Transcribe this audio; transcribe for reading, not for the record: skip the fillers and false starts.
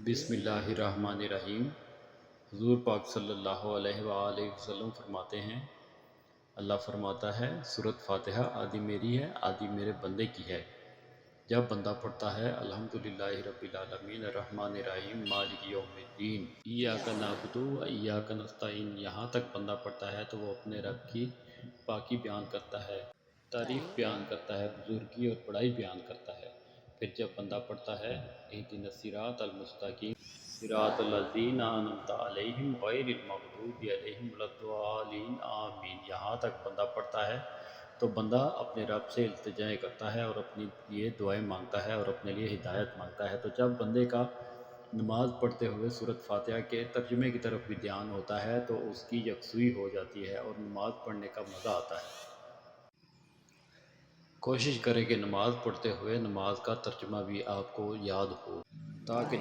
बिस्मिल्लाहिर्रहमानिर्रहीम। हुज़ूर पाक सल्लल्लाहु अलैहि वआलैहि वसल्लम फरमाते हैं, अल्लाह फरमाता है सूरत फ़ातिहा आदि मेरी है, आदि मेरे बंदे की है। जब बंदा पढ़ता है अल्हम्दुलिल्लाहि रब्बिल आलमीन अर्रहमानिर्रहीम मालिकि यौमिद्दीन इय्याका नअबुदु व इय्याका नस्तईन, यहाँ तक बंदा पढ़ता है तो वो अपने रब की पाकी बयान करता है, तारीफ़ बयान करता है, बुज़ुर्गी और बड़ाई बयान करता है। फिर जब बंदा पढ़ता है इहदिनस सिरातल मुस्तकीम सिरातल लज़ीना अनअमता अलैहिम गैरिल मग़दूबि अलैहिम वलद्दालिन आमीन, यहाँ तक बंदा पढ़ता है तो बंदा अपने रब से इल्तिजाएँ करता है और अपनी लिए दुआएं मांगता है और अपने लिए हिदायत मांगता है। तो जब बंदे का नमाज़ पढ़ते हुए सूरत फ़ातिहा के तर्जुमे की तरफ भी ध्यान होता है तो उसकी यकसुई हो जाती है और नमाज़ पढ़ने का मज़ा आता है। कोशिश करें कि नमाज़ पढ़ते हुए नमाज का तर्जुमा भी आपको याद हो, ताकि